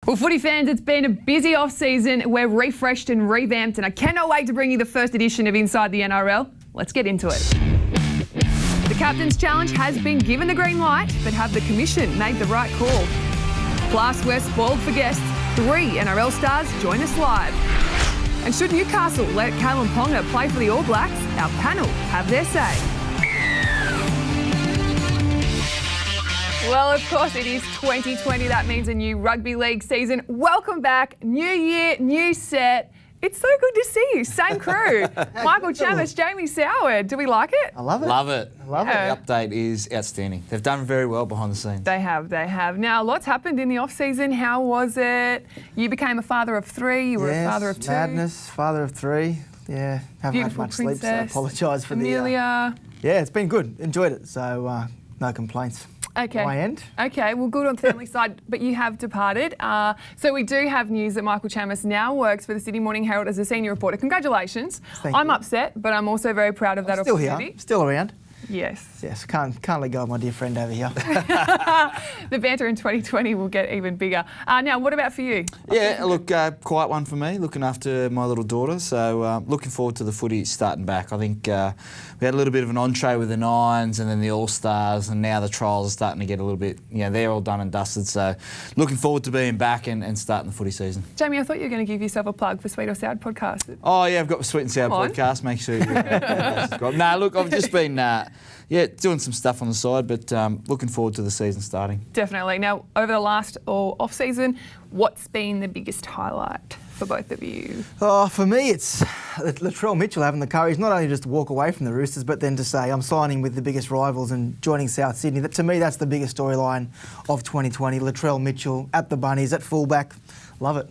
Well, footy fans, it's been a busy off-season. We're refreshed and revamped, and I cannot wait to bring you the first edition of Inside the NRL. Let's get into it. The Captain's Challenge has been given the green light, but have the Commission made the right call? Plus, we're spoiled for guests. 3 NRL stars join us live. And should Newcastle let Kalen Ponga play for the All Blacks? Our panel have their say. Well, of course, it is 2020. That means a new rugby league season. Welcome back. New year, new set. It's so good to see you. Same crew. Michael Chamis, Jamie Soward. Do we like it? I love it. Love it. I love it. The update is outstanding. They've done very well behind the scenes. They have. Now, lots happened in the off-season. How was it? You became a father of 3. You were a father of 2. Madness, father of 3. Yeah, haven't had much sleep, so I apologise for Amelia. Yeah, it's been good. Enjoyed it, so no complaints. Okay. On my end. Okay, well, good on the family side, but you have departed. So we do have news that Michael Chamis now works for the Sydney Morning Herald as a senior reporter. Congratulations. I'm upset, but I'm also very proud of that opportunity. Still here, still around. Yes. Yes, can't let go of my dear friend over here. The banter in 2020 will get even bigger. Now, what about for you? Yeah, look, quiet one for me, looking after my little daughter. So looking forward to the footy starting back. I think we had a little bit of an entree with the Nines and then the All-Stars, and now the trials are starting to get a little bit, they're all done and dusted. So looking forward to being back and starting the footy season. Jamie, I thought you were going to give yourself a plug for Sweet or Sour podcast. Oh, yeah, I've got the Sweet and Sour podcast. Make sure you subscribe. No, look, I've just been... doing some stuff on the side, but looking forward to the season starting. Definitely. Now, over the last off-season, what's been the biggest highlight for both of you? Oh, for me, it's Latrell Mitchell having the courage not only just to walk away from the Roosters, but then to say, I'm signing with the biggest rivals and joining South Sydney. To me, that's the biggest storyline of 2020. Latrell Mitchell at the Bunnies, at fullback. Love it.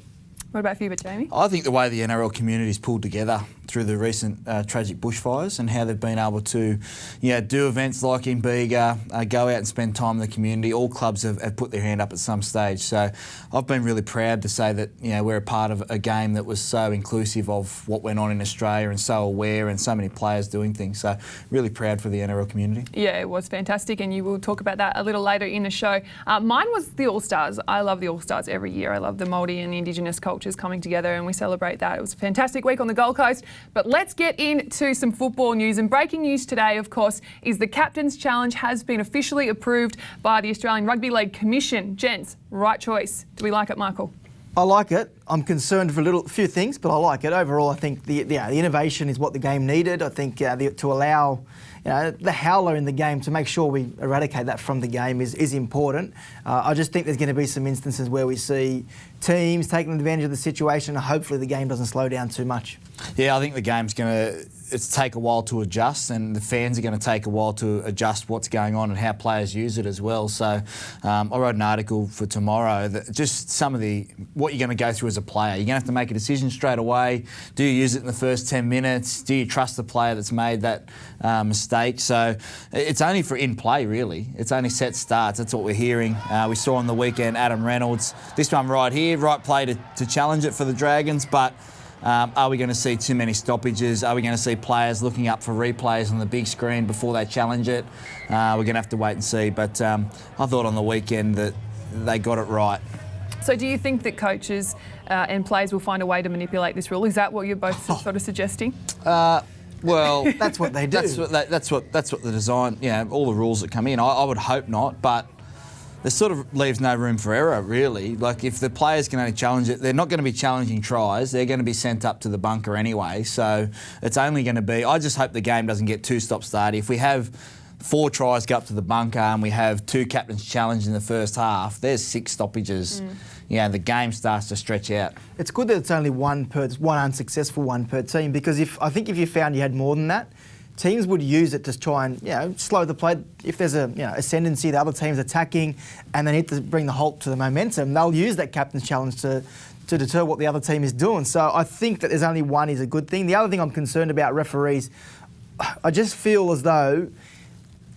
What about for you, Jamie? I think the way the NRL community's pulled together through the recent tragic bushfires and how they've been able to, do events like in Bega, go out and spend time in the community. All clubs have put their hand up at some stage. So I've been really proud to say that, we're a part of a game that was so inclusive of what went on in Australia and so aware and so many players doing things. So really proud for the NRL community. Yeah, it was fantastic, and you will talk about that a little later in the show. Mine was the All-Stars. I love the All-Stars every year. I love the Māori and Indigenous cultures coming together, and we celebrate that. It was a fantastic week on the Gold Coast. But let's get into some football news. And breaking news today, of course, is the Captain's Challenge has been officially approved by the Australian Rugby League Commission. Gents, right choice. Do we like it, Michael? I like it. I'm concerned for a few things, but I like it. Overall, I think the innovation is what the game needed. I think to allow the howler in the game, to make sure we eradicate that from the game is important. I just think there's going to be some instances where we see teams taking advantage of the situation, and hopefully the game doesn't slow down too much. Yeah, I think the game's going to take a while to adjust, and the fans are going to take a while to adjust what's going on and how players use it as well. So I wrote an article for tomorrow that just some of what you're going to go through as a player. You're going to have to make a decision straight away. Do you use it in the first 10 minutes? Do you trust the player that's made that mistake? So it's only for in play, really. It's only set starts. That's what we're hearing. We saw on the weekend Adam Reynolds. This one right here, right play to challenge it for the Dragons, but are we going to see too many stoppages? Are we going to see players looking up for replays on the big screen before they challenge it? We're going to have to wait and see. But I thought on the weekend that they got it right. So do you think that coaches and players will find a way to manipulate this rule? Is that what you're both sort of suggesting? Well, that's what they do. That's what the design. All the rules that come in. I would hope not, but this sort of leaves no room for error, really. Like, if the players can only challenge it, they're not going to be challenging tries. They're going to be sent up to the bunker anyway. So it's only going to be... I just hope the game doesn't get too stop-start. If we have 4 tries go up to the bunker and we have 2 captains challenged in the first half, there's 6 stoppages. The game starts to stretch out. It's good that it's only one unsuccessful one per team, because I think if you found you had more than that, teams would use it to try and slow the play. If there's a ascendancy, the other team's attacking, and they need to bring the halt to the momentum, they'll use that captain's challenge to deter what the other team is doing. So I think that there's only one is a good thing. The other thing I'm concerned about referees, I just feel as though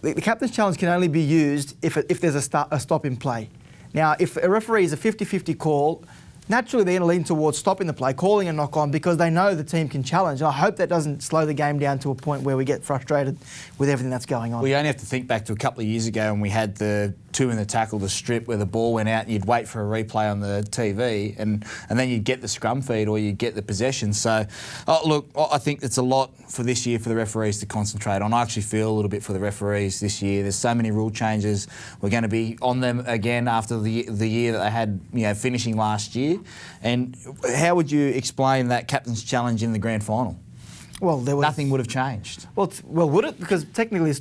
the captain's challenge can only be used if there's a stop in play. Now, if a referee is a 50-50 call, naturally they're going to lean towards stopping the play, calling a knock-on, because they know the team can challenge. I hope that doesn't slow the game down to a point where we get frustrated with everything that's going on. We only have to think back to a couple of years ago when we had the two in the tackle, the strip where the ball went out, and you'd wait for a replay on the TV, and then you'd get the scrum feed or you'd get the possession. So, look, I think it's a lot for this year for the referees to concentrate on. I actually feel a little bit for the referees this year. There's so many rule changes. We're going to be on them again after the year that they had, finishing last year. And how would you explain that captain's challenge in the grand final? Well, there was nothing would have changed. Well, would it? Because technically,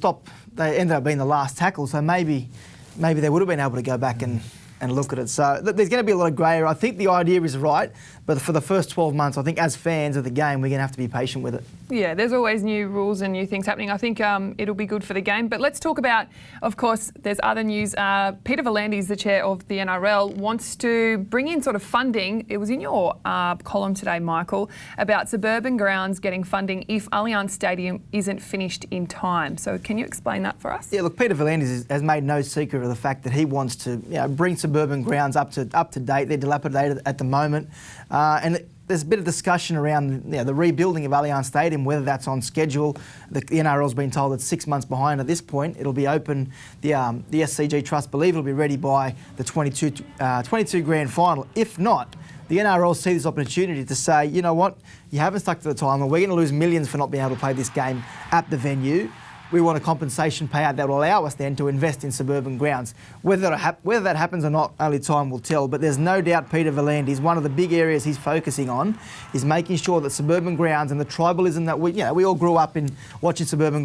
they ended up being the last tackle, so maybe they would have been able to go back and look at it. So there's going to be a lot of grey area. I think the idea is right, but for the first 12 months, I think as fans of the game, we're going to have to be patient with it. Yeah, there's always new rules and new things happening. I think it'll be good for the game. But let's talk about, of course, there's other news. Peter V'landys, the chair of the NRL, wants to bring in sort of funding. It was in your column today, Michael, about suburban grounds getting funding if Allianz Stadium isn't finished in time. So can you explain that for us? Yeah, look, Peter V'landys has made no secret of the fact that he wants to bring suburban grounds up to date. They're dilapidated at the moment. And there's a bit of discussion around the rebuilding of Allianz Stadium, whether that's on schedule. The NRL's been told it's 6 months behind at this point. It'll be open. The SCG Trust believe it'll be ready by the 22 grand final. If not, the NRL see this opportunity to say, you know what, you haven't stuck to the timeline. We're going to lose millions for not being able to play this game at the venue. We want a compensation payout that will allow us then to invest in suburban grounds. Whether that happens or not, only time will tell. But there's no doubt Peter V'landys, one of the big areas he's focusing on is making sure that suburban grounds and the tribalism that we all grew up in watching suburban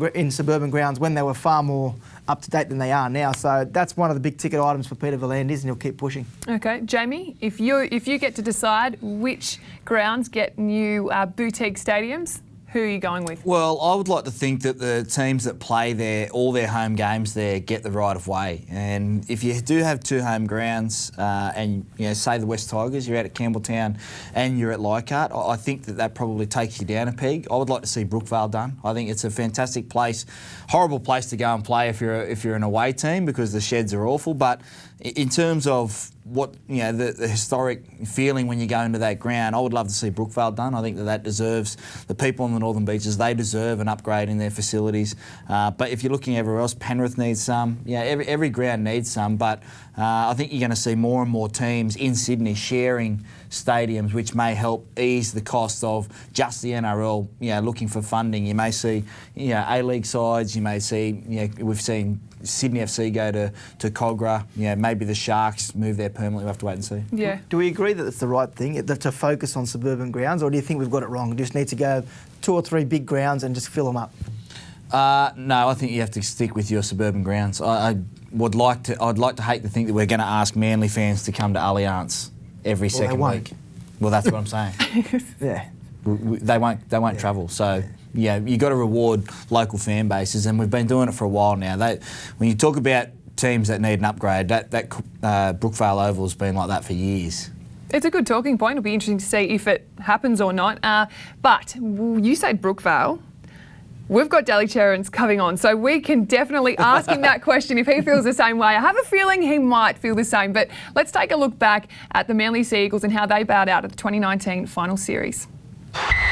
grounds when they were far more up to date than they are now. So that's one of the big ticket items for Peter V'landys, and he'll keep pushing. Okay, Jamie, if you get to decide which grounds get new boutique stadiums, who are you going with? Well, I would like to think that the teams that play there, all their home games there, get the right of way. And if you do have two home grounds, and say the West Tigers, you're out at Campbelltown and you're at Leichhardt, I think that probably takes you down a peg. I would like to see Brookvale done. I think it's a fantastic place, horrible place to go and play if you're an away team because the sheds are awful. But in terms of what the historic feeling when you go into that ground, I would love to see Brookvale done. I think that deserves the people on the Northern Beaches. They deserve an upgrade in their facilities. But if you're looking everywhere else, Penrith needs some. Every ground needs some. But I think you're going to see more and more teams in Sydney sharing stadiums, which may help ease the cost of just the NRL. Looking for funding. You may see A-League sides. You may see we've seen Sydney FC go to Cogra. Maybe the Sharks move there permanently. We'll have to wait and see. Yeah. Do we agree that it's the right thing to focus on suburban grounds, or do you think we've got it wrong? We just need to go 2 or 3 big grounds and just fill them up? No, I think you have to stick with your suburban grounds. I'd like to hate to think that we're going to ask Manly fans to come to Allianz every second week. Well, that's what I'm saying. Yeah. They won't travel. So you got to reward local fan bases, and we've been doing it for a while now. When you talk about teams that need an upgrade, that Brookvale Oval has been like that for years. It's a good talking point. It'll be interesting to see if it happens or not. But you said Brookvale. We've got Daly Cherrans coming on, so we can definitely ask him that question if he feels the same way. I have a feeling he might feel the same, but let's take a look back at the Manly Sea Eagles and how they bowed out at the 2019 final series.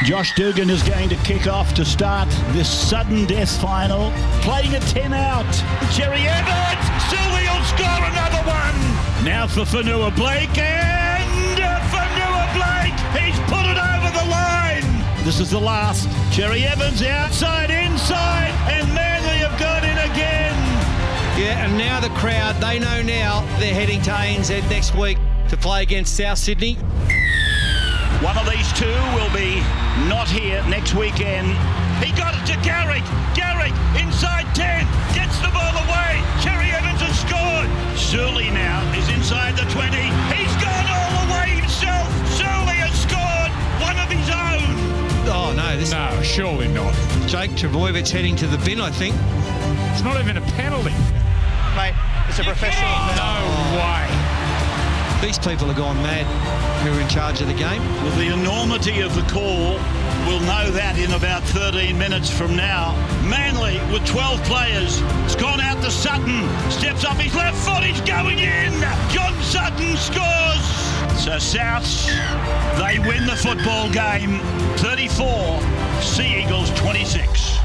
Josh Dugan is going to kick off to start this sudden death final. Playing a 10 out. Jerry Evans, Sylvie will score another one. Now for Fanua Blake, and Fanua Blake, he's put it over the line. This is the last. Jerry Evans outside, inside, and Manly have got in again. Yeah, and now the crowd, they know now they're heading to ANZ next week to play against South Sydney. One of these two will be not here next weekend. He got it to Garrick. Garrick inside 10, gets the ball away. Jerry Evans has scored. Surley now is inside the 20. He's gone all the way himself. Surley has scored one of his own. Oh no, No, surely not. Jake Trbojevic heading to the bin, I think. It's not even a penalty. Mate, it's a professional. No way. These people are gone mad who are in charge of the game. With the enormity of the call, we'll know that in about 13 minutes from now. Manly with 12 players. It's gone out to Sutton. Steps up his left foot. He's going in. John Sutton scores. So Souths, they win the football game. 34, Sea Eagles 26.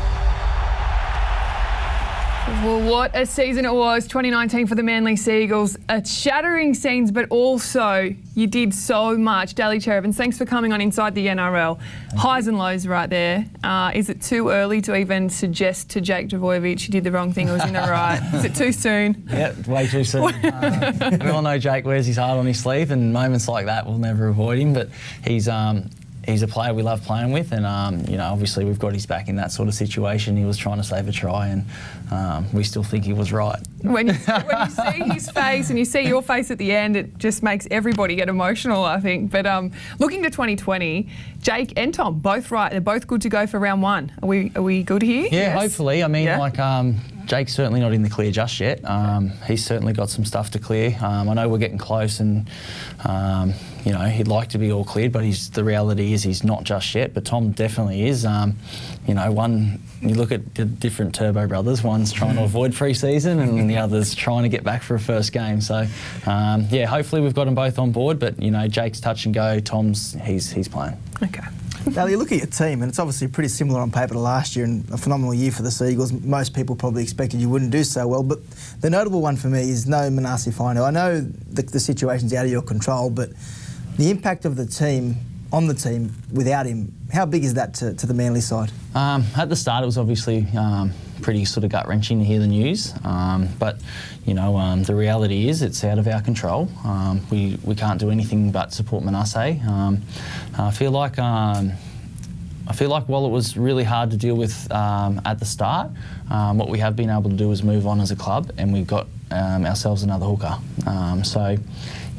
Well, what a season it was, 2019 for the Manly Seagulls. Shattering scenes, but also you did so much. Daly Cherubins, thanks for coming on Inside the NRL. Highs and lows right there. Is it too early to even suggest to Jake Trbojevic you did the wrong thing or was in the right? Is it too soon? Yeah, way too soon. We all know Jake wears his heart on his sleeve, and moments like that will never avoid him, but he's a player we love playing with, and obviously we've got his back in that sort of situation. He was trying to save a try, and we still think he was right. When you see his face and you see your face at the end, it just makes everybody get emotional, I think. But looking to 2020, Jake and Tom both right. They're both good to go for round one. Are we good here? Yeah, yes? Hopefully. I mean, Jake's certainly not in the clear just yet. He's certainly got some stuff to clear. I know we're getting close, and he'd like to be all cleared, but the reality is he's not just yet. But Tom definitely is. You look at the different Turbo brothers. One's trying to avoid pre-season, and the other's trying to get back for a first game. So, hopefully we've got them both on board. But Jake's touch and go. Tom's he's playing. Okay. Now, you look at your team, and it's obviously pretty similar on paper to last year, and a phenomenal year for the Seagulls. Most people probably expected you wouldn't do so well, but the notable one for me is no Manase Fainu. I know the situation's out of your control, but the impact of the team on the team without him, how big is that to the Manly side? At the start, it was obviously pretty sort of gut-wrenching to hear the news, but the reality is it's out of our control. We can't do anything but support Manase. I feel like while it was really hard to deal with at the start, what we have been able to do is move on as a club, and we've got ourselves another hooker.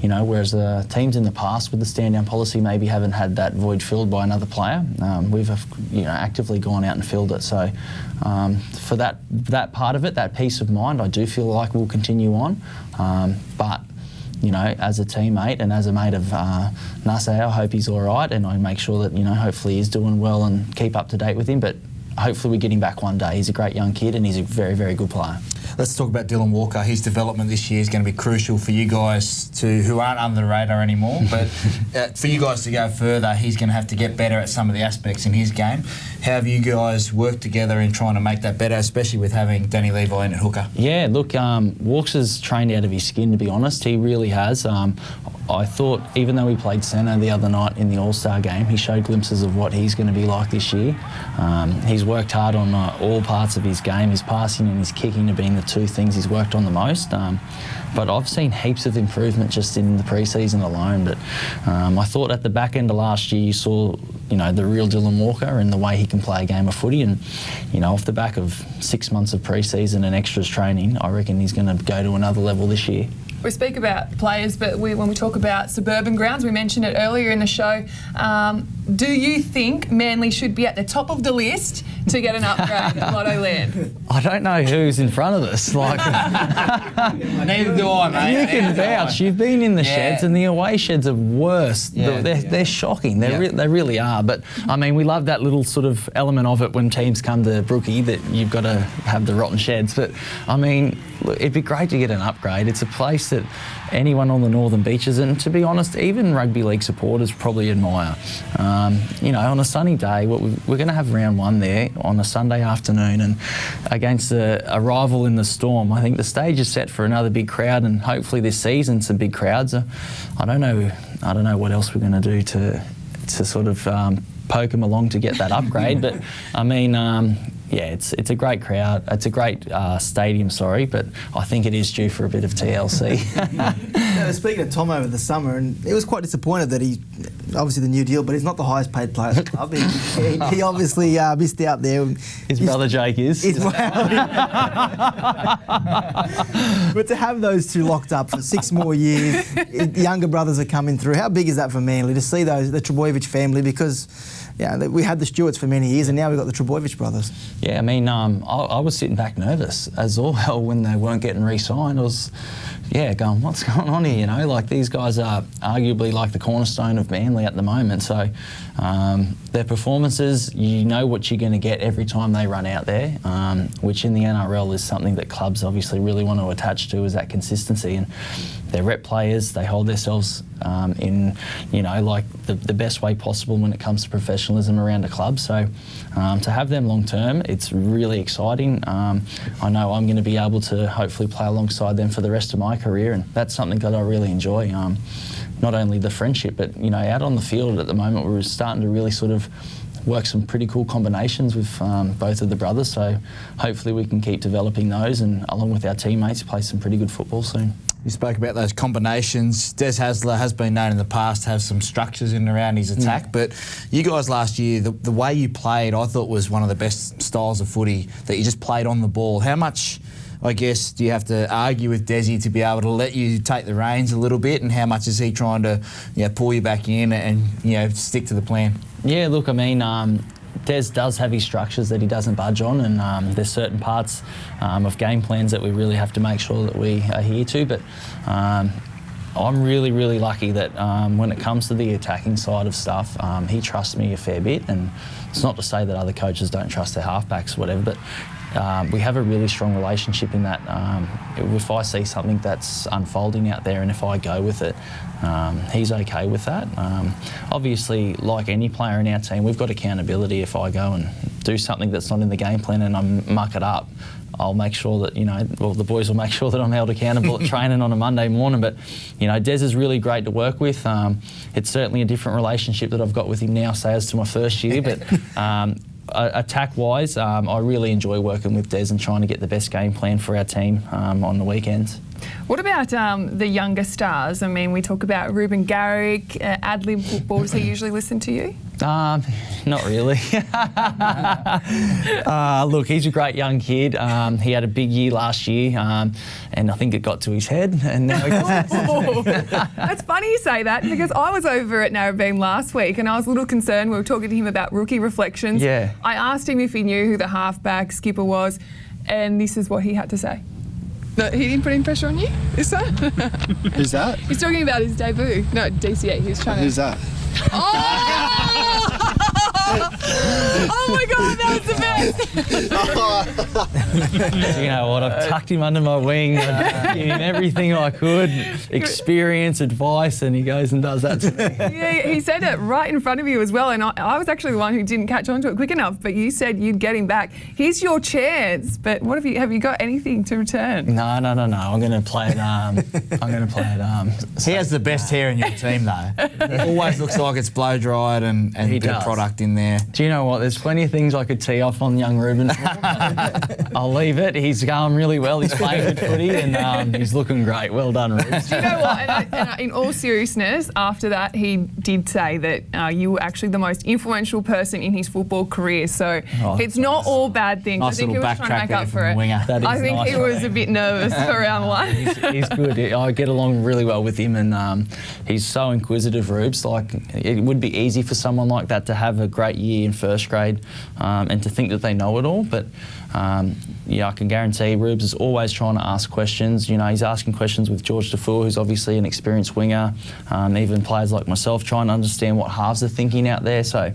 Whereas the teams in the past with the stand-down policy maybe haven't had that void filled by another player, we've actively gone out and filled it. So for that part of it, that peace of mind, I do feel like we'll continue on. But as a teammate and as a mate of Nase, I hope he's all right, and I make sure that hopefully he's doing well and keep up to date with him. But hopefully we get him back one day. He's a great young kid and he's a very, very good player. Let's talk about Dylan Walker. His development this year is going to be crucial for you guys who aren't under the radar anymore. But for you guys to go further, he's going to have to get better at some of the aspects in his game. How have you guys worked together in trying to make that better, especially with having Danny Levi in at hooker? Yeah, look, Walks has trained out of his skin, to be honest. He really has. I thought, even though he played centre the other night in the All-Star game, he showed glimpses of what he's going to be like this year. He's worked hard on all parts of his game. His passing and his kicking have been the two things he's worked on the most. But I've seen heaps of improvement just in the pre-season alone. But I thought at the back end of last year you saw, the real Dylan Walker and the way he can play a game of footy. And, off the back of 6 months of pre-season and extras training, I reckon he's going to go to another level this year. We speak about players, but when we talk about suburban grounds, we mentioned it earlier in the show. Do you think Manly should be at the top of the list to get an upgrade at Lotto Land? I don't know who's in front of us. Neither do I, mate. You can vouch. You've been in the sheds, and the away sheds are worse. They're shocking. They really are. But I mean, we love that little sort of element of it when teams come to Brookie, that you've got to have the rotten sheds. But I mean, look, it'd be great to get an upgrade. It's a place that anyone on the northern beaches, and to be honest, even rugby league supporters probably admire. On a sunny day, we're going to have round one there on a Sunday afternoon, and against a rival in the Storm. I think the stage is set for another big crowd, and hopefully this season some big crowds. I don't know what else we're going to do to sort of poke them along to get that upgrade. But I mean, it's a great crowd. It's a great stadium, but I think it is due for a bit of TLC. Speaking of Tom over the summer, and he was quite disappointed that he, obviously the new deal, but he's not the highest paid player at the club. He obviously missed out there. His brother Jake is. But to have those two locked up for 6 more years, younger brothers are coming through. How big is that for Manly to see the Trbojevic family? Because we had the Stewarts for many years, and now we've got the Trbojevic brothers. Yeah, I mean, I was sitting back nervous as all hell when they weren't getting re-signed. I was, going, what's going on here? These guys are arguably like the cornerstone of Manly at the moment. So their performances, you know what you're going to get every time they run out there, which in the NRL is something that clubs obviously really want to attach to, is that consistency. And they're rep players. They hold themselves in, like the best way possible when it comes to professionalism around a club. So to have them long term, it's really exciting. I know I'm going to be able to hopefully play alongside them for the rest of my career, and that's something that I really enjoy. Not only the friendship, but out on the field at the moment, we're starting to really sort of work some pretty cool combinations with both of the brothers. So hopefully we can keep developing those, and along with our teammates, play some pretty good football soon. You spoke about those combinations. Des Hasler has been known in the past to have some structures in and around his attack, but you guys last year, the way you played, I thought was one of the best styles of footy, that you just played on the ball. How much, I guess, do you have to argue with Desi to be able to let you take the reins a little bit, and how much is he trying to pull you back in and stick to the plan? Yeah, look, I mean, Des does have his structures that he doesn't budge on, and there's certain parts of game plans that we really have to make sure that we adhere to. But I'm really, really lucky that when it comes to the attacking side of stuff, he trusts me a fair bit. And it's not to say that other coaches don't trust their halfbacks or whatever, but we have a really strong relationship in that if I see something that's unfolding out there and if I go with it, he's okay with that. Obviously, like any player in our team, we've got accountability. If I go and do something that's not in the game plan and I muck it up, I'll make sure that, the boys will make sure that I'm held accountable at training on a Monday morning. But, Des is really great to work with. It's certainly a different relationship that I've got with him now, say, as to my first year. But attack-wise, I really enjoy working with Des and trying to get the best game plan for our team on the weekends. What about the younger stars? I mean, we talk about Ruben Garrick, ad-lib football. Does he usually listen to you? Not really. Look, he's a great young kid. He had a big year last year, and I think it got to his head. And now That's funny you say that, because I was over at Narrabeen last week and I was a little concerned. We were talking to him about rookie reflections. Yeah. I asked him if he knew who the halfback skipper was, and this is what he had to say. No, he didn't put any pressure on you? Is that? Who's that? He's talking about his debut. No, DCA. He was trying to... Who's that? Oh! Oh my God, that was the best! You know what? I've tucked him under my wing, given him everything I could, experience, advice, and he goes and does that to me. Yeah, he said it right in front of you as well, and I was actually the one who didn't catch on to it quick enough. But you said you'd get him back. Here's your chance. But what have you got anything to return? No. I'm going to play it. He has the best hair in your team, though. It always looks like it's blow dried and a bit of product in there. Do you know what? There's plenty of things I could tee off on young Ruben. I'll leave it. He's going really well. He's playing good footy and he's looking great. Well done, Ruben. Do you know what? And in all seriousness, after that, he did say that you were actually the most influential person in his football career. So it's not all bad things. Nice, I think he was trying to make up for it. I think nice, he was a bit nervous for round one. He's good. I get along really well with him, and he's so inquisitive, Rubes. Like, it would be easy for someone like that to have a great year in first grade and to think that they know it all. But I can guarantee Rubes is always trying to ask questions. He's asking questions with George Dufour, who's obviously an experienced winger. Even players like myself trying to understand what halves are thinking out there. So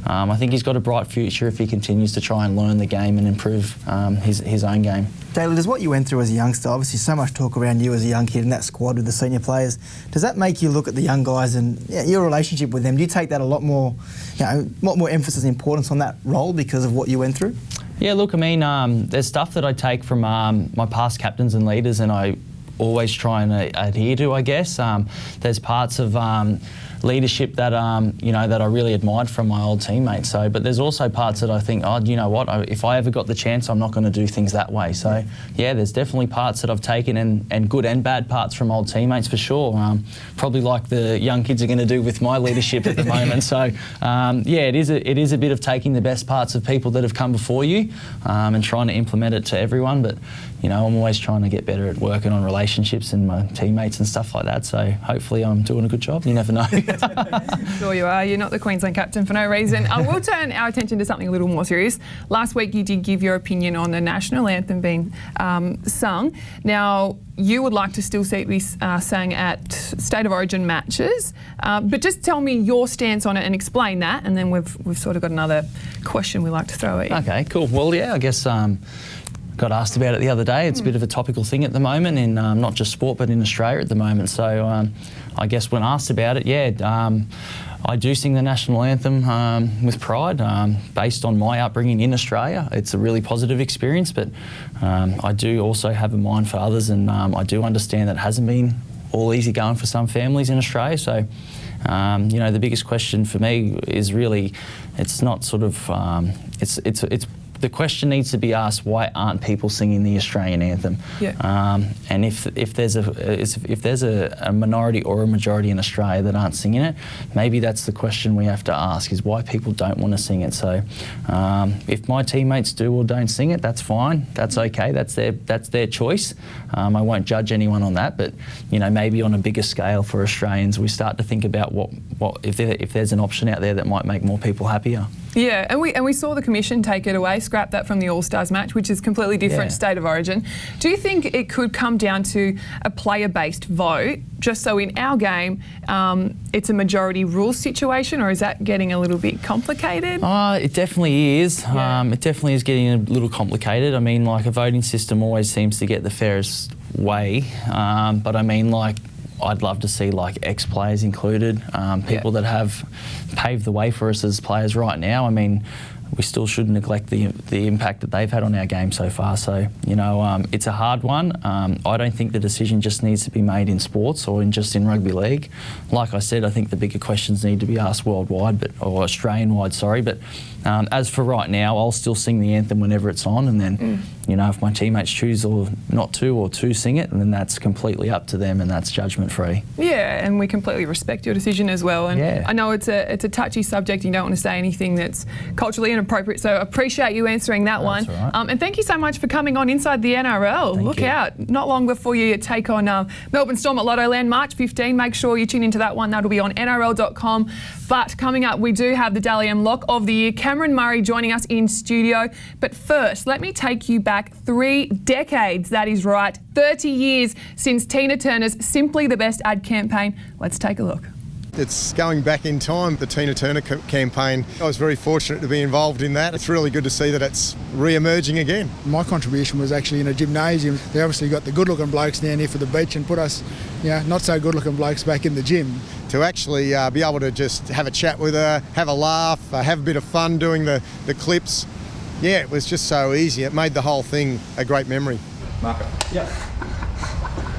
I think he's got a bright future if he continues to try and learn the game and improve his own game. David, is what you went through as a youngster, obviously so much talk around you as a young kid in that squad with the senior players. Does that make you look at the young guys and your relationship with them? Do you take that a lot more emphasis and importance on that role because of what you went through? Yeah, look, I mean, there's stuff that I take from my past captains and leaders, and I always try and adhere to, I guess. There's parts of leadership that that I really admired from my old teammates. So, but there's also parts that I think, you know what? If I ever got the chance, I'm not going to do things that way. So, yeah, there's definitely parts that I've taken and good and bad parts from old teammates for sure. Probably like the young kids are going to do with my leadership at the moment. So, it is a bit of taking the best parts of people that have come before you and trying to implement it to everyone. But I'm always trying to get better at working on relationships and my teammates and stuff like that. So hopefully I'm doing a good job. You never know. Sure you are. You're not the Queensland captain for no reason. I will turn our attention to something a little more serious. Last week you did give your opinion on the national anthem being sung. Now, you would like to still see it be sang at State of Origin matches, but just tell me your stance on it and explain that, and then we've sort of got another question we like to throw at you. Okay, cool. Well, yeah, I guess got asked about it the other day. It's a bit of a topical thing at the moment in not just sport but in Australia at the moment. So I guess when asked about it, I do sing the national anthem with pride based on my upbringing in Australia. It's a really positive experience, but I do also have a mind for others, and I do understand that it hasn't been all easy going for some families in Australia. So, the biggest question for me is really, it's not sort of, it's the question needs to be asked: why aren't people singing the Australian anthem? Yeah. And if there's a minority or a majority in Australia that aren't singing it, maybe that's the question we have to ask: is why people don't want to sing it. So, if my teammates do or don't sing it, that's fine. That's okay. That's their choice. I won't judge anyone on that. But maybe on a bigger scale for Australians, we start to think about what if there's an option out there that might make more people happier. Yeah, and we saw the commission take it away, scrap that from the All-Stars match, which is completely different state of origin. Do you think it could come down to a player-based vote, just so in our game it's a majority rule situation, or is that getting a little bit complicated? It definitely is. Yeah. It definitely is getting a little complicated. I mean, like, a voting system always seems to get the fairest way, but I mean, like, I'd love to see ex-players included, people that have paved the way for us as players right now. I mean, we still shouldn't neglect the impact that they've had on our game so far. So, it's a hard one. I don't think the decision just needs to be made in sports or just in rugby league. Like I said, I think the bigger questions need to be asked worldwide, or Australian-wide, sorry. But as for right now, I'll still sing the anthem whenever it's on, and then, if my teammates choose or not to, or to sing it, then that's completely up to them, and that's judgment-free. Yeah, and we completely respect your decision as well. And I know it's a touchy subject. You don't want to say anything that's culturally inappropriate, so appreciate you answering that one. Right. And thank you so much for coming on Inside the NRL. Look out, not long before you take on Melbourne Storm at Lottoland, March 15. Make sure you tune into that one. That'll be on NRL.com. But coming up, we do have the Dally M Lock of the Year, Cameron Murray, joining us in studio. But first, let me take you back 3 decades. That is right, 30 years since Tina Turner's Simply the Best ad campaign. Let's take a look. It's going back in time, the Tina Turner campaign. I was very fortunate to be involved in that. It's really good to see that it's re-emerging again. My contribution was actually in a gymnasium. They obviously got the good-looking blokes down here for the beach and put us, not so good-looking blokes back in the gym. To actually be able to just have a chat with her, have a laugh, have a bit of fun doing the clips. Yeah, it was just so easy. It made the whole thing a great memory. Marco. Yep.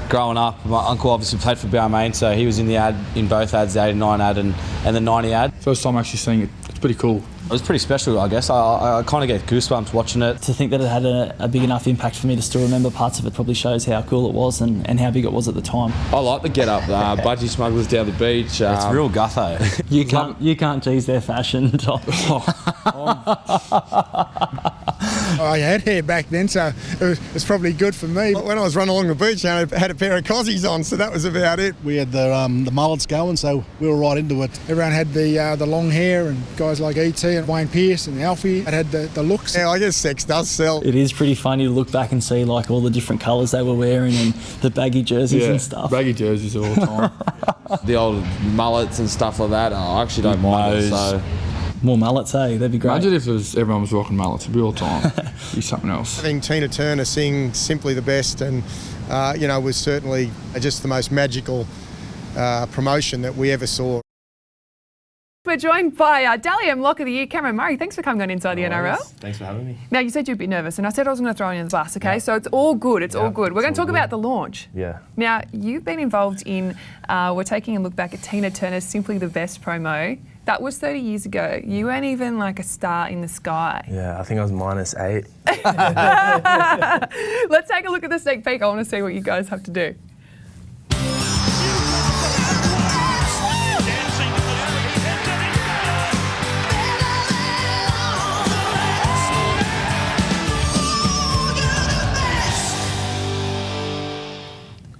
Growing up, my uncle obviously played for Balmain, so he was in the ad, in both ads, the 89 ad and the 90 ad. First time actually seeing it, it's pretty cool. It was pretty special, I guess. I kind of get goosebumps watching it. To think that it had a big enough impact for me to still remember parts of it probably shows how cool it was and how big it was at the time. I like the get up, budgie smugglers down the beach. It's real gutho. You can't tease their fashion, Tom. I had hair back then, so it was probably good for me. When I was running along the beach, I had a pair of cozies on, so that was about it. We had the mullets going, so we were right into it. Everyone had the long hair, and guys like E.T. and Wayne Pearce and Alfie had the looks. Yeah, I guess sex does sell. It is pretty funny to look back and see all the different colours they were wearing and the baggy jerseys and stuff. Baggy jerseys all the time. The old mullets and stuff like that, I actually don't mind it, so... More mullets, hey? That'd be great. Imagine if everyone was rocking mullets. It'd be all the time. It'd be something else. Having Tina Turner sing Simply the Best and, was certainly just the most magical promotion that we ever saw. We're joined by Dally M Lock of the Year, Cameron Murray. Thanks for coming on Inside the NRL. Thanks for having me. Now, you said you're a bit nervous, and I said I was going to throw you in the bus, okay? Yeah. So it's all good. It's all good. We're going to talk about the launch. Yeah. Now, you've been involved in, we're taking a look back at Tina Turner's Simply the Best promo. That was 30 years ago. You weren't even like a star in the sky. Yeah, I think I was -8. Let's take a look at the sneak peek. I want to see what you guys have to do.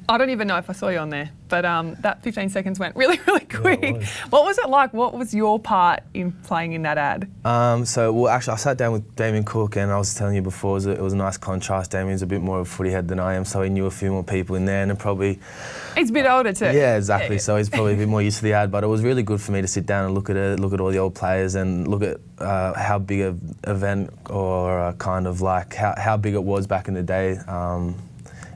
I don't even know if I saw you on there, but that 15 seconds went really, really quick. Yeah, what was it like? What was your part in playing in that ad? Actually, I sat down with Damien Cook, and I was telling you before, it was a nice contrast. Damien's a bit more of a footy head than I am, so he knew a few more people in there, and probably... He's a bit older too. Yeah, exactly. So he's probably a bit more used to the ad, but it was really good for me to sit down and look at it, look at all the old players, and look at how big an event or kind of like how big it was back in the day.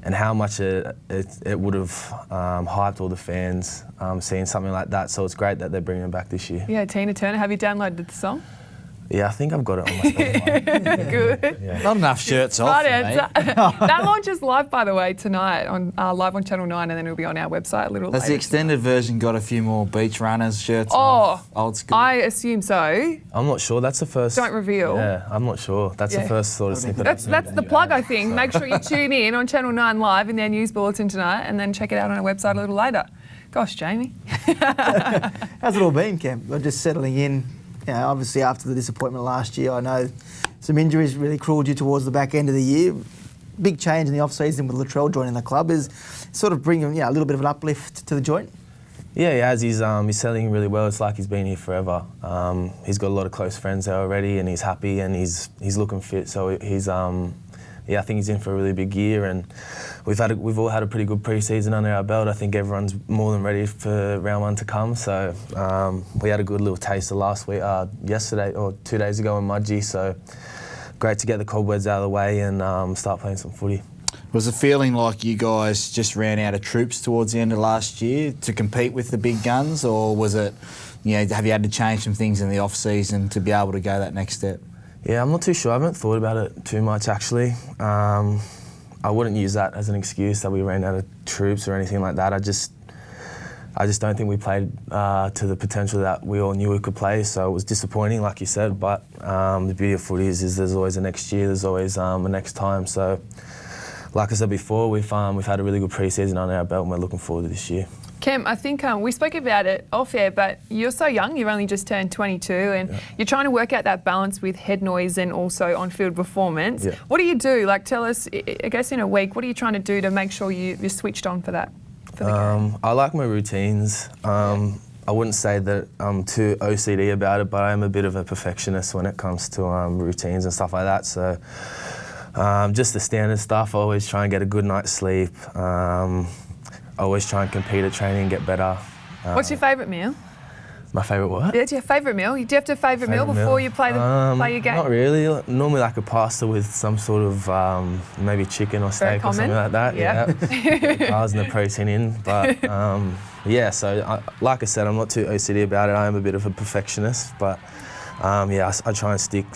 And how much it would have hyped all the fans seeing something like that. So it's great that they're bringing it back this year. Yeah, Tina Turner. Have you downloaded the song? Yeah, I think I've got it on my Spotify. Good. Yeah. Not enough shirts off. Right answer. That launches live, by the way, tonight on live on Channel 9, and then it'll be on our website a little later. Has the extended version got a few more beach runners shirts? Old school. I assume so. I'm not sure. That's the first. Don't reveal. Yeah, I'm not sure. That's the first sort of snippet. That's the plug, I think. Make sure you tune in on Channel 9 live in their news bulletin tonight, and then check it out on our website a little later. Gosh, Jamie. How's it all been, Cam? We're just settling in. You know, obviously, after the disappointment last year, I know some injuries really crawled you towards the back end of the year. Big change in the off-season with Latrell joining the club is sort of bringing a little bit of an uplift to the joint. Yeah, he has. He's settling really well. It's like he's been here forever. He's got a lot of close friends there already, and he's happy, and he's looking fit. So he's I think he's in for a really big year, and we've all had a pretty good pre-season under our belt. I think everyone's more than ready for round one to come. So we had a good little taster last week, yesterday or 2 days ago in Mudgee. So great to get the cobwebs out of the way and start playing some footy. Was it feeling like you guys just ran out of troops towards the end of last year to compete with the big guns, or was it, have you had to change some things in the off-season to be able to go that next step? Yeah, I'm not too sure. I haven't thought about it too much, actually. I wouldn't use that as an excuse that we ran out of troops or anything like that. I just don't think we played to the potential that we all knew we could play, so it was disappointing, like you said, but the beauty of footy is there's always a next year, there's always a next time. So, like I said before, we've had a really good pre-season under our belt, and we're looking forward to this year. Cam, I think we spoke about it off air, but you're so young, you've only just turned 22, and you're trying to work out that balance with head noise and also on-field performance. Yeah. What do you do? Like, tell us, I guess in a week, what are you trying to do to make sure you're switched on for that? For the game? I like my routines. I wouldn't say that I'm too OCD about it, but I am a bit of a perfectionist when it comes to routines and stuff like that. So just the standard stuff, I always try and get a good night's sleep. I always try and compete at training and get better. What's your favourite meal? My favourite what? Yeah, do you have a favourite meal? Do you have to have a favourite meal before you play your game? Not really. Normally like a pasta with some sort of maybe chicken or steak or something like that. Yeah. Carbs and the protein in. But so like I said, I'm not too OCD about it. I am a bit of a perfectionist, but I try and stick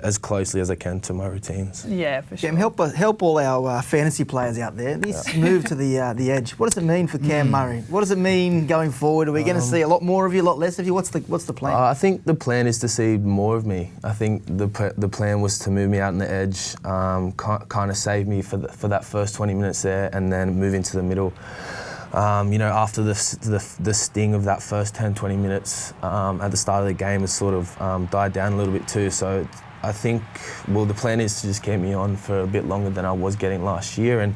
as closely as I can to my routines. Yeah, for sure. Cam, help all our fantasy players out there. This move to the edge. What does it mean for Cam Murray? What does it mean going forward? Are we going to see a lot more of you, a lot less of you? What's the plan? I think the plan is to see more of me. I think the plan was to move me out on the edge, kind of save me for that first 20 minutes there, and then move into the middle. After the sting of that first 10-20 minutes at the start of the game has sort of died down a little bit too. So I think, the plan is to just keep me on for a bit longer than I was getting last year. And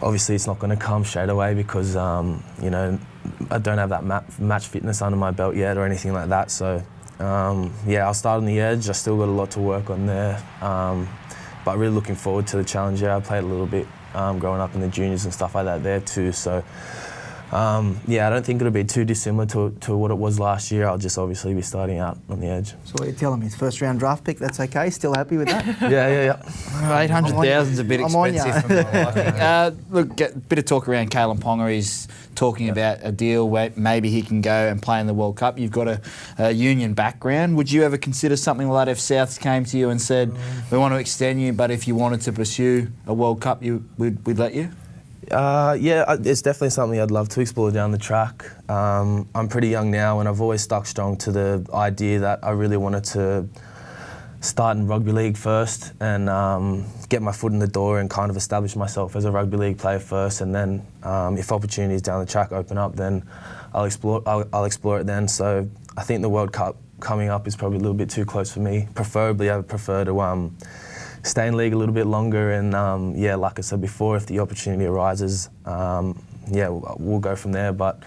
obviously it's not going to come straight away because, I don't have that match fitness under my belt yet or anything like that. So, I'll start on the edge. I still got a lot to work on there. But really looking forward to the challenge. I played a little bit growing up in the juniors and stuff like that there too. So, I don't think it'll be too dissimilar to what it was last year. I'll just obviously be starting out on the edge. So what are you telling me? It's first round draft pick, that's okay? Still happy with that? Yeah. 800,000 is a bit expensive for my liking. Look, a bit of talk around Kalen Ponga. He's talking about a deal where maybe he can go and play in the World Cup. You've got a union background. Would you ever consider something like that if Souths came to you and said, we want to extend you, but if you wanted to pursue a World Cup, we'd let you? It's definitely something I'd love to explore down the track. I'm pretty young now, and I've always stuck strong to the idea that I really wanted to start in rugby league first and get my foot in the door and kind of establish myself as a rugby league player first, and then if opportunities down the track open up, then I'll explore it then. So I think the World Cup coming up is probably a little bit too close for me. Preferably, I would prefer to stay in league a little bit longer. And like I said before, if the opportunity arises, we'll go from there. But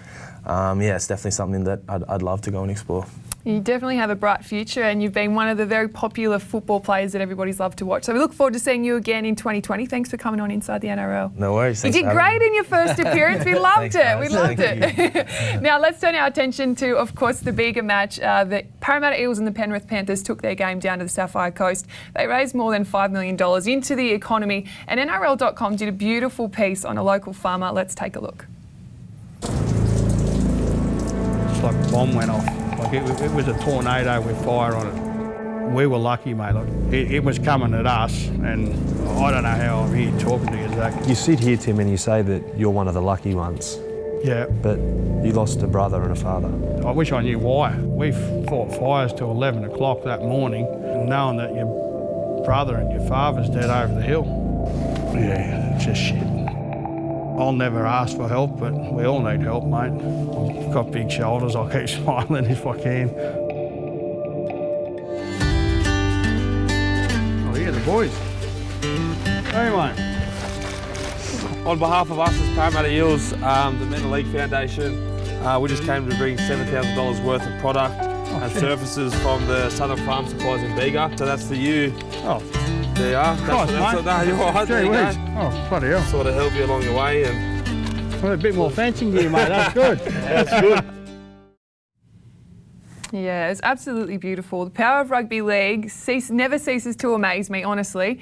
it's definitely something that I'd love to go and explore. You definitely have a bright future, and you've been one of the very popular football players that everybody's loved to watch. So we look forward to seeing you again in 2020. Thanks for coming on Inside the NRL. No worries. You did great in your first appearance. We loved it. We loved Thank it. Now let's turn our attention to, of course, the bigger match. The Parramatta Eels and the Penrith Panthers took their game down to the Sapphire Coast. They raised more than $5 million into the economy, and NRL.com did a beautiful piece on a local farmer. Let's take a look. It's like a bomb went off. Like it was a tornado with fire on it. We were lucky, mate. Like it was coming at us, and I don't know how I'm here talking to you, Zach. You sit here, Tim, and you say that you're one of the lucky ones. Yeah. But you lost a brother and a father. I wish I knew why. We fought fires till 11 o'clock that morning, and knowing that your brother and your father's dead over the hill. Yeah, it's just shit. I'll never ask for help, but we all need help, mate. I've got big shoulders, I'll keep smiling if I can. Oh, yeah, the boys. Hey, mate. On behalf of us as Parramatta Eels, the Mental League Foundation, we just came to bring $7,000 worth of product and services from the Southern Farm Supplies in Bega. So that's for you. Oh. There you are. No, you're all right. There you go. Oh, bloody hell. Sort of help you along the way. And well, a bit more fencing gear, mate. That's good. That's good. Yeah, it's absolutely beautiful. The power of rugby league never ceases to amaze me, honestly.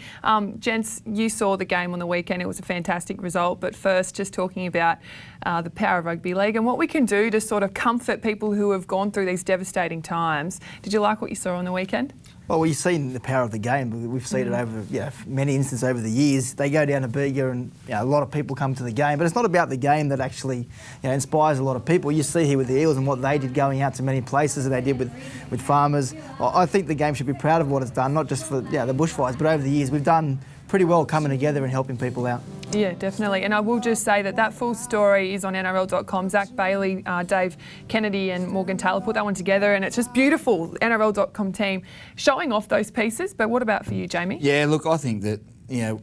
Gents, you saw the game on the weekend. It was a fantastic result. But first, just talking about the power of rugby league and what we can do to sort of comfort people who have gone through these devastating times. Did you like what you saw on the weekend? Well, we've seen the power of the game. We've seen it over many instances over the years. They go down to Bega and a lot of people come to the game. But it's not about the game that actually inspires a lot of people. You see here with the Eels and what they did going out to many places that they did with farmers. I think the game should be proud of what it's done, not just for the bushfires, but over the years we've done pretty well coming together and helping people out. Yeah, definitely. And I will just say that full story is on NRL.com. Zach Bailey, Dave Kennedy and Morgan Taylor put that one together, and it's just beautiful. NRL.com team showing off those pieces. But what about for you, Jamie? Yeah, look, I think that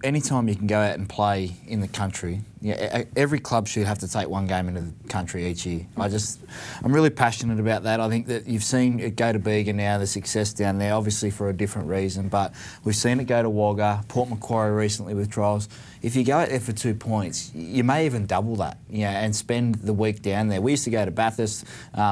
anytime you can go out and play in the country, every club should have to take one game into the country each year. I'm really passionate about that. I think that you've seen it go to Bega now, the success down there, obviously for a different reason, but we've seen it go to Wagga, Port Macquarie recently with trials. If you go out there for 2 points, you may even double that, and spend the week down there. We used to go to Bathurst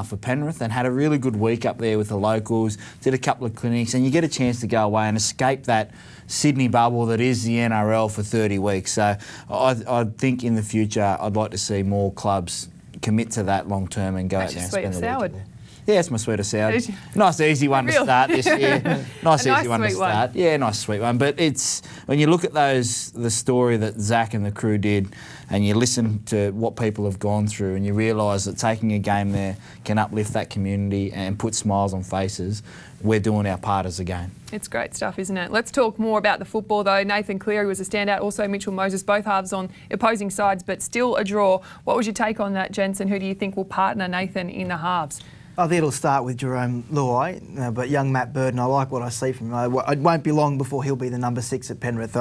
for Penrith and had a really good week up there with the locals, did a couple of clinics, and you get a chance to go away and escape that Sydney bubble that is the NRL for 30 weeks. So I think in the future I'd like to see more clubs commit to that long term and go out there and spend the week there. Yeah, it's my sweet or sour. Nice easy one to start this year. Nice easy one to start. Yeah, nice sweet one. But it's when you look at the story that Zach and the crew did, and you listen to what people have gone through, and you realise that taking a game there can uplift that community and put smiles on faces. We're doing our part as a game. It's great stuff, isn't it? Let's talk more about the football, though. Nathan Cleary was a standout, also Mitchell Moses, both halves on opposing sides, but still a draw. What was your take on that, gents, and who do you think will partner Nathan in the halves? I think it'll start with Jerome Luai, but young Matt Burton, I like what I see from him. It won't be long before he'll be the number 6 at Penrith.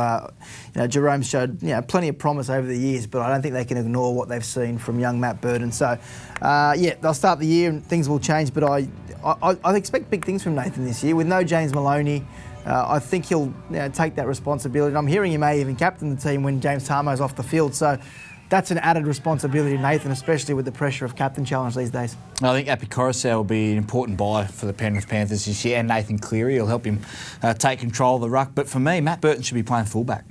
Jerome showed plenty of promise over the years, but I don't think they can ignore what they've seen from young Matt Burton. So, they'll start the year and things will change, but I expect big things from Nathan this year. With no James Maloney, I think he'll take that responsibility. And I'm hearing he may even captain the team when James Tarmo's off the field. So that's an added responsibility to Nathan, especially with the pressure of captain challenge these days. I think Api Coruscant will be an important buy for the Penrith Panthers this year, and Nathan Cleary will help him take control of the ruck. But for me, Matt Burton should be playing fullback.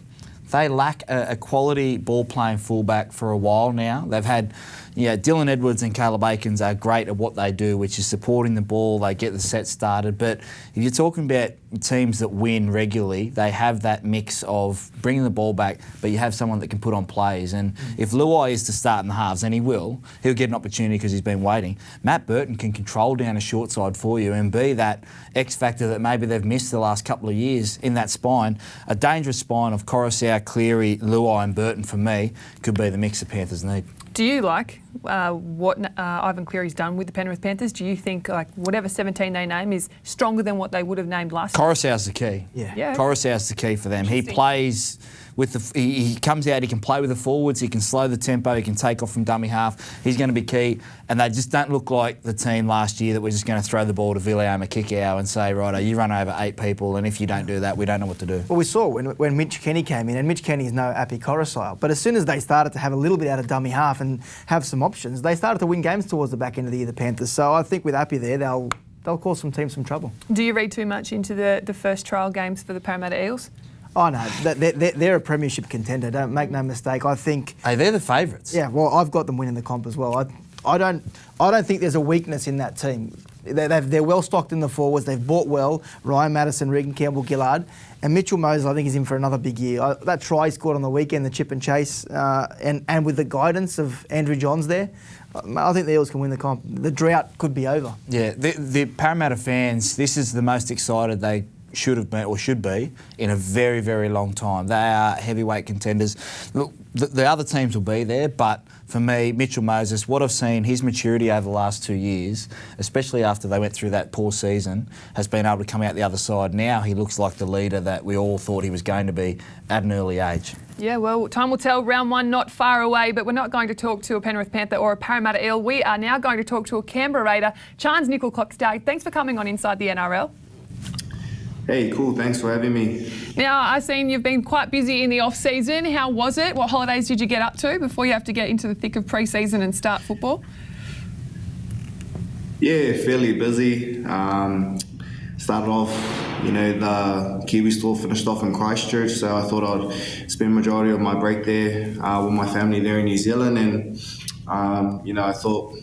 They lack a quality ball-playing fullback for a while now. They've had, Dylan Edwards and Caleb Aikens are great at what they do, which is supporting the ball. They get the set started. But if you're talking about teams that win regularly, they have that mix of bringing the ball back, but you have someone that can put on plays. And if Luai is to start in the halves, and he'll get an opportunity because he's been waiting. Matt Burton can control down a short side for you and be that X factor that maybe they've missed the last couple of years in that spine. A dangerous spine of Coruscant, Cleary, Luai and Burton for me could be the mix the Panthers need. Do you like what Ivan Cleary's done with the Penrith Panthers? Do you think whatever 17 they name is stronger than what they would have named last year? Coruscant's the key. Yeah. Coruscant's the key for them. He plays with he comes out, he can play with the forwards, he can slow the tempo, he can take off from dummy half. He's going to be key. And they just don't look like the team last year that we're just going to throw the ball to Viliama Kikau and say, righto, you run over 8 people, and if you don't do that, we don't know what to do. Well, we saw when Mitch Kenny came in, and Mitch Kenny is no Api Coruscant, but as soon as they started to have a little bit out of dummy half and have some options, they started to win games towards the back end of the year, the Panthers. So I think with Api there, they'll cause some teams some trouble. Do you read too much into the first trial games for the Parramatta Eels? Oh no, they're a premiership contender. Don't make no mistake. I think. Hey, they're the favourites. Yeah, well, I've got them winning the comp as well. I don't think there's a weakness in that team. They're well stocked in the forwards. They've bought well. Ryan Madison, Regan Campbell, Gillard, and Mitchell Moses. I think is in for another big year. That try he scored on the weekend, the chip and chase, and with the guidance of Andrew Johns there, I think the Eels can win the comp. The drought could be over. Yeah, the Parramatta fans. This is the most excited they should have been or should be in a very, very long time. They are heavyweight contenders. Look, the other teams will be there, but for me, Mitchell Moses, what I've seen, his maturity over the last 2 years, especially after they went through that poor season, has been able to come out the other side. Now he looks like the leader that we all thought he was going to be at an early age. Yeah, well, time will tell. Round 1 not far away, but we're not going to talk to a Penrith Panther or a Parramatta Eel. We are now going to talk to a Canberra Raider, Chance Nickel-Clockstad. Thanks for coming on Inside the NRL. Hey, cool. Thanks for having me. Now, I've seen you've been quite busy in the off-season. How was it? What holidays did you get up to before you have to get into the thick of pre-season and start football? Yeah, fairly busy. Started off, the Kiwi store finished off in Christchurch, so I thought I'd spend majority of my break there with my family there in New Zealand, and I thought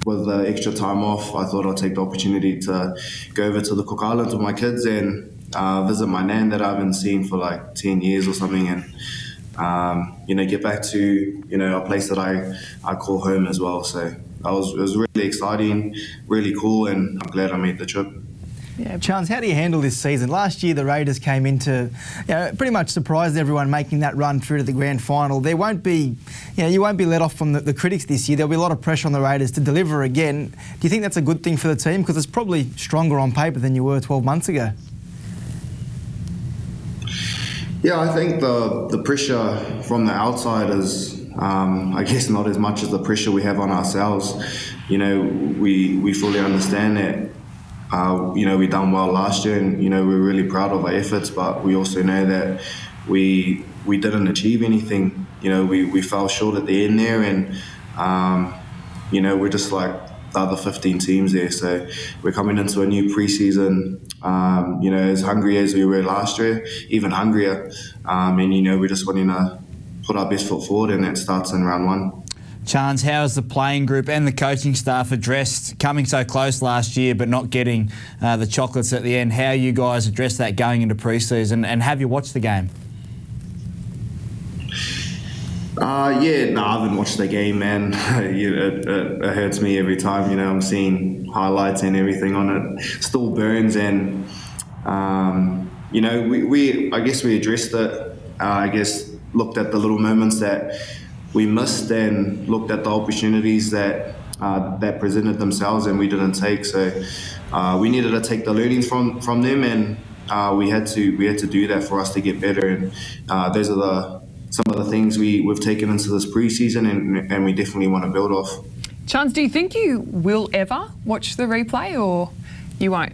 with the extra time off, I thought I'd take the opportunity to go over to the Cook Islands with my kids and visit my nan that I haven't seen for like 10 years or something, and get back to a place that I call home as well. So it was really exciting, really cool, and I'm glad I made the trip. Yeah, Chance, how do you handle this season? Last year, the Raiders came into, pretty much surprised everyone making that run through to the grand final. There won't be, you won't be let off from the critics this year. There'll be a lot of pressure on the Raiders to deliver again. Do you think that's a good thing for the team? Because it's probably stronger on paper than you were 12 months ago. Yeah, I think the pressure from the outside is, I guess, not as much as the pressure we have on ourselves. We fully understand that. We done well last year, and we're really proud of our efforts. But we also know that we didn't achieve anything. We fell short at the end there, and we're just like the other 15 teams there. So we're coming into a new preseason, as hungry as we were last year, even hungrier. And we're just wanting to put our best foot forward, and that starts in round 1. Chance, how has the playing group and the coaching staff addressed coming so close last year but not getting the chocolates at the end? How you guys addressed that going into pre-season, and have you watched the game? I haven't watched the game, man. It hurts me every time. I'm seeing highlights and everything on it. Still burns, and we I guess we addressed it. I guess looked at the little moments that we missed and looked at the opportunities that presented themselves and we didn't take. So we needed to take the learnings from them, and we had to do that for us to get better. And those are some of the things we've taken into this preseason, and we definitely want to build off. Chance, do you think you will ever watch the replay, or you won't?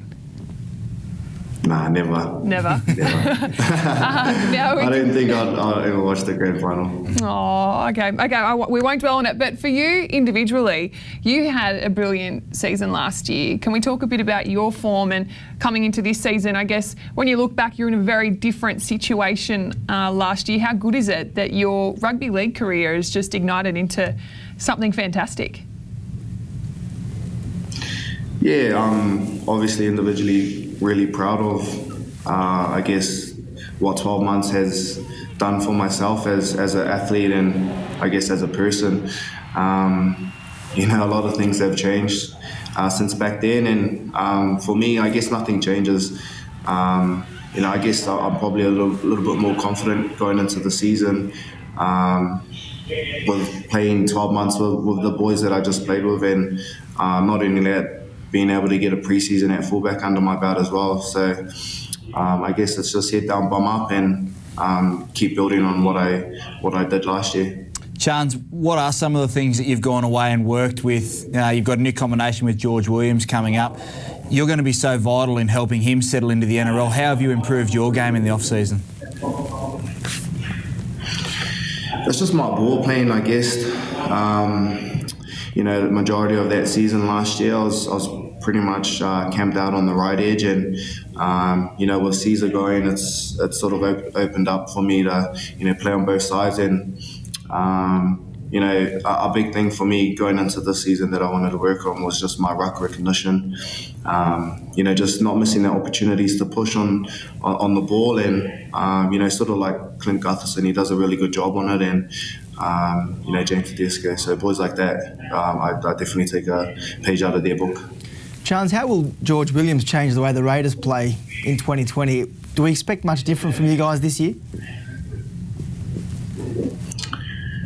Nah, never. Never? I don't think I'll ever watch the grand final. Oh, okay. We won't dwell on it. But for you individually, you had a brilliant season last year. Can we talk a bit about your form and coming into this season? I guess when you look back, you're in a very different situation last year. How good is it that your rugby league career has just ignited into something fantastic? Yeah, obviously individually really proud of, I guess, what 12 months has done for myself as an athlete and I guess as a person. A lot of things have changed since back then, and for me, I guess nothing changes. I guess I'm probably a little bit more confident going into the season. with playing 12 months with the boys that I just played with, and not only that, being able to get a preseason at fullback under my belt as well. So I guess it's just head down, bum up, and keep building on what I did last year. Chance, what are some of the things that you've gone away and worked with? You've got a new combination with George Williams coming up. You're going to be so vital in helping him settle into the NRL. How have you improved your game in the off-season? It's just my ball playing, I guess. The majority of that season last year, I was pretty much camped out on the right edge, and with Caesar going, it's sort of opened up for me to play on both sides, and a big thing for me going into this season that I wanted to work on was just my ruck recognition. Just not missing the opportunities to push on the ball, and sort of like Clint Gutherson, he does a really good job on it, and James Tedesco. So boys like that, I definitely take a page out of their book. Chance, how will George Williams change the way the Raiders play in 2020? Do we expect much different from you guys this year?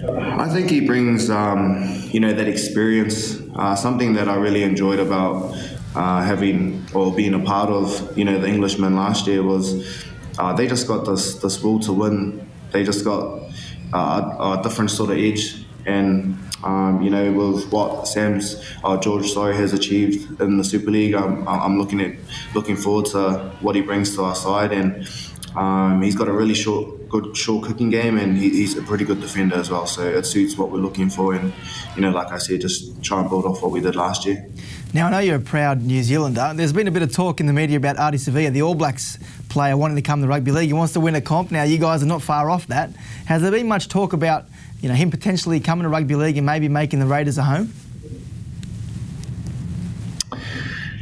I think he brings, that experience. Something that I really enjoyed about having or being a part of, the Englishmen last year was they just got this will to win. They just got a different sort of edge, and with what George has achieved in the Super League, I'm looking forward to what he brings to our side, and he's got a really good short kicking game, and he's a pretty good defender as well. So it suits what we're looking for, and like I said, just try and build off what we did last year. Now, I know you're a proud New Zealander. There's been a bit of talk in the media about Ardie Savea, the All Blacks player wanting to come to the Rugby League. He wants to win a comp. Now, you guys are not far off that. Has there been much talk about him potentially coming to Rugby League and maybe making the Raiders a home?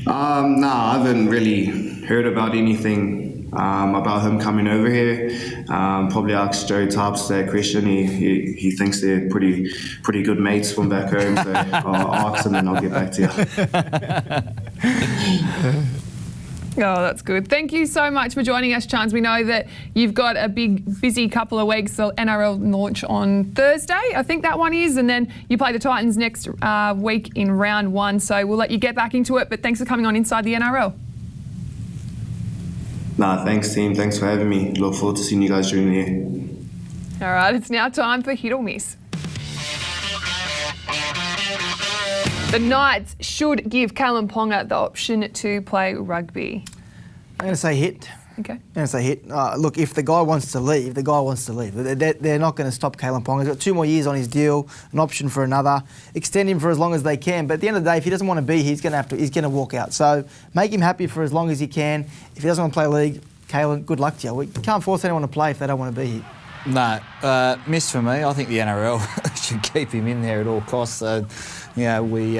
No, I haven't really heard about anything about him coming over here. Probably ask Joe Tarps that question. He thinks they're pretty good mates from back home, so I'll ask him and I'll get back to you. Oh, that's good. Thank you so much for joining us, Chance. We know that you've got a big, busy couple of weeks. The NRL launch on Thursday, I think that one is, and then you play the Titans next week in round 1. So we'll let you get back into it, but thanks for coming on Inside the NRL. Thanks, team. Thanks for having me. Look forward to seeing you guys during the year. All right, it's now time for Hit or Miss. The Knights should give Callum Ponga the option to play rugby. I'm going to say hit. Okay. I'm going to say hit. Look, if the guy wants to leave, the guy wants to leave. They're not going to stop Callum Ponga. He's got 2 more years on his deal, an option for another. Extend him for as long as they can. But at the end of the day, if he doesn't want to be here, he's going to walk out. So make him happy for as long as he can. If he doesn't want to play league, Callum, good luck to you. We can't force anyone to play if they don't want to be here. No, miss for me. I think the NRL should keep him in there at all costs. So, we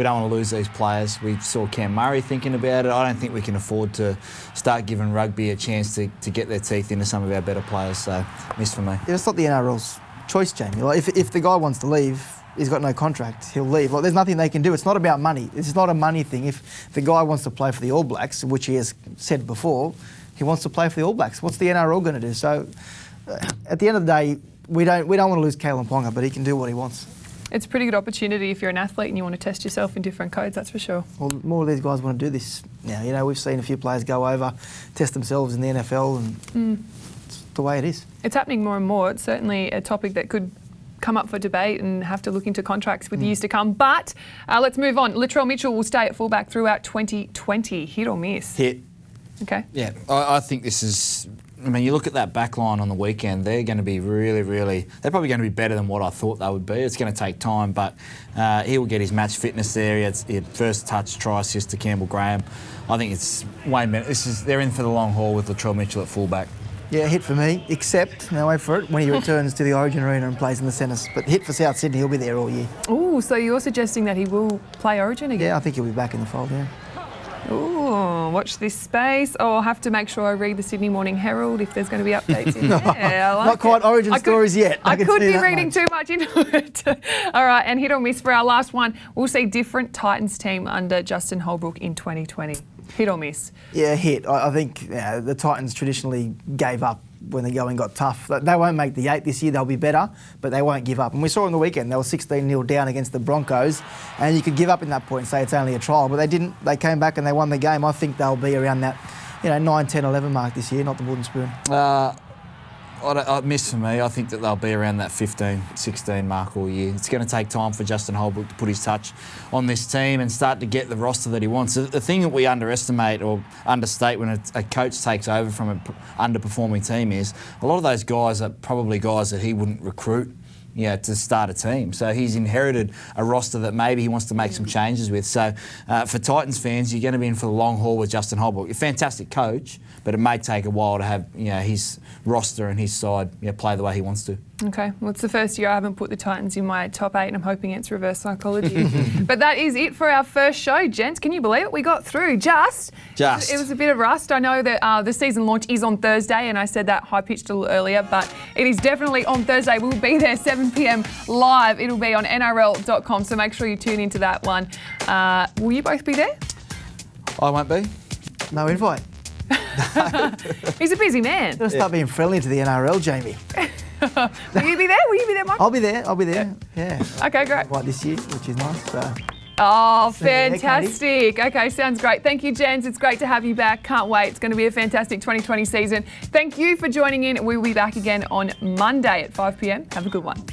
don't want to lose these players. We saw Cam Murray thinking about it. I don't think we can afford to start giving rugby a chance to get their teeth into some of our better players. So, miss for me. Yeah, it's not the NRL's choice, Jamie. Like, if the guy wants to leave, he's got no contract, he'll leave. Like, there's nothing they can do. It's not about money. It's not a money thing. If the guy wants to play for the All Blacks, which he has said before, he wants to play for the All Blacks. What's the NRL going to do? So, at the end of the day, we don't want to lose Callum Ponga, but he can do what he wants. It's a pretty good opportunity if you're an athlete and you want to test yourself in different codes, that's for sure. Well, more of these guys want to do this now. We've seen a few players go over, test themselves in the NFL, and it's the way it is. It's happening more and more. It's certainly a topic that could come up for debate and have to look into contracts with years to come. But let's move on. Latrell Mitchell will stay at fullback throughout 2020. Hit or miss? Hit. Okay. Yeah, I think this is... you look at that back line on the weekend, they're going to be they're probably going to be better than what I thought they would be. It's going to take time, but he will get his match fitness there. He had first touch, try assist to Campbell Graham. I think it's way better. They're in for the long haul with Latrell Mitchell at fullback. Yeah, hit for me, except, now wait for it, when he returns to the Origin Arena and plays in the centres. But hit for South Sydney, he'll be there all year. Ooh, so you're suggesting that he will play Origin again? Yeah, I think he'll be back in the fold, yeah. Ooh, watch this space. Oh, I'll have to make sure I read the Sydney Morning Herald if there's going to be updates in there. Not quite Origin stories yet. I could be reading too much into it. All right, and hit or miss for our last one. We'll see different Titans team under Justin Holbrook in 2020. Hit or miss? Yeah, hit. I think the Titans traditionally gave up when the going got tough. They won't make the 8 this year. They'll be better, but they won't give up. And we saw on the weekend they were 16-0 down against the Broncos, and you could give up in that point and say it's only a trial, but they didn't. They came back and they won the game. I think they'll be around that, 9, 10, 11 mark this year, not the wooden spoon. Miss for me, I think that they'll be around that 15, 16 mark all year. It's going to take time for Justin Holbrook to put his touch on this team and start to get the roster that he wants. The thing that we underestimate or understate when a coach takes over from an underperforming team is a lot of those guys are probably guys that he wouldn't recruit to start a team. So he's inherited a roster that maybe he wants to make some changes with. So for Titans fans, you're going to be in for the long haul with Justin Holbrook. A fantastic coach, but it may take a while to have his roster and his side play the way he wants to. Okay, well, it's the first year I haven't put the Titans in my top 8, and I'm hoping it's reverse psychology. But that is it for our first show, gents. Can you believe it? We got through. Just. It was a bit of rust. I know that the season launch is on Thursday, and I said that high-pitched a little earlier, but it is definitely on Thursday. We'll be there 7 p.m. live. It'll be on NRL.com, so make sure you tune into that one. Will you both be there? I won't be. No invite. He's a busy man. Got to start being friendly to the NRL, Jamie. Will you be there? Will you be there, Mike? I'll be there. Yeah. Okay, great. Invite this year, which is nice. So. Oh, fantastic. Okay, sounds great. Thank you, Jens. It's great to have you back. Can't wait. It's going to be a fantastic 2020 season. Thank you for joining in. We'll be back again on Monday at 5 p.m. Have a good one.